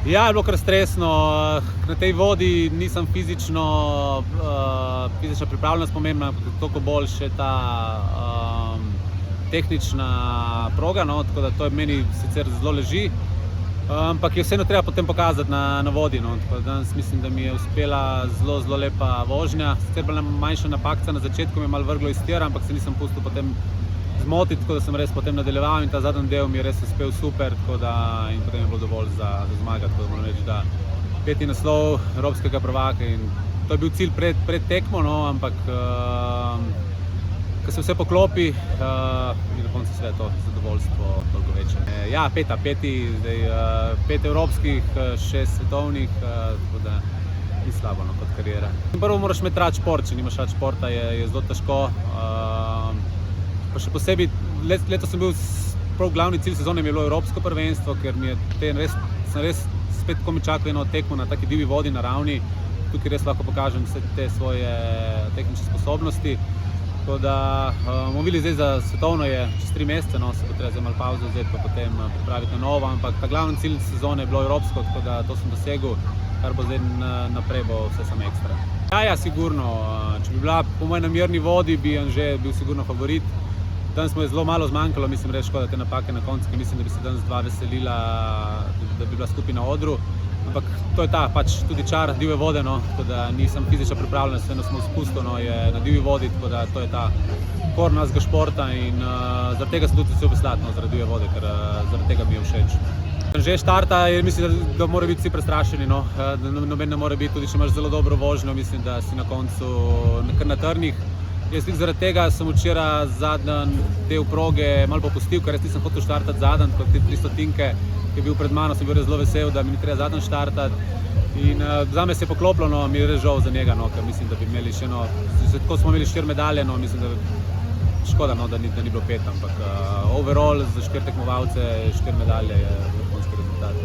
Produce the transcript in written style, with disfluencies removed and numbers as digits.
Ja, je bilo kar stresno. Na tej vodi nisem fizično pripravljenost pomembna, ampak toliko bolj še ta tehnična proga, no, tako da to meni sicer zelo leži, ampak je vseeno treba potem pokazati na vodi, no, tako da danes mislim, da mi je uspela zelo lepa vožnja. Sicer bila manjša napakca na začetku, mi je malo vrglo iz tira, ampak se nisem pustil potem zmotiti, tako da sem res potem nadaljeval in ta zadnji del mi je res uspel super, tako da in potem je bilo dovolj za zmagati, tako da moram reči, da 5. naslov evropskega prvaka in to je bil cilj pred tekmo, no, ampak ko se vse poklopi in na koncu seveda to zadovoljstvo toliko večje. Ja, 5. zdaj 5 evropskih, 6 svetovnih, tako da ni slabo, no, kot kariera. Prvo moraš imeti rad šport, če nimaš rad športa, je zelo težko. Pa še posebej, letos sem bil, prav glavni cilj sezone mi je bilo evropsko prvenstvo, ker mi je sem res spet komaj čakal eno tekmo na taki divji vodi, na ravni. Tukaj res lahko pokažem vse te svoje tehnične sposobnosti. Tako da bomo videli zdaj za svetovno je čez 3 mesece, no, se bo treba zdaj malo pavzo vzeti pa potem pripraviti na novo, ampak ta glavni cilj sezone je bilo evropsko, tako da to sem dosegel, kar bo zdaj naprej bo vse samo ekstra. Ja, sigurno, če bi bila po mojem na mirni vodi, bi Anže bil sigurno favorit. Danes mu je zelo malo zmanjkalo, mislim, res škoda te napake na koncu, ker mislim, da bi se danes dva veselila, da bi bila skupaj na odru. Ampak to je ta pač tudi čar divje vode, no, tako da nisem fizično pripravljen, vseeno smo v spustu, no, je na divji vodi, tako da to je ta kor našega športa in zaradi tega sem tudi vesel veslati, no, zaradi divje vode, ker zaradi tega mi je všeč. Že štarta, mislim, da mora biti vsi prestrašeni, no, noben ne more biti, tudi če imaš zelo dobro vožnjo, mislim, da si na koncu kar na trnih. Jaz tudi zaradi tega sem včeraj zadnji del proge malo popustil, ker res nisem hotel štartati zadnji, kot te 300-tinke, ki je bil pred mano, sem bil res zelo vesel, da mi ni treba zadnji štartati. In zame se je poklopilo, no, mi je res žal za njega, no, ker mislim, da bi imeli še eno, tako smo imeli 4 medalje, no, mislim, da škoda, no, da ni bilo 5, ampak overall za 4 tekmovalce 4 medalje je vrhunski rezultat.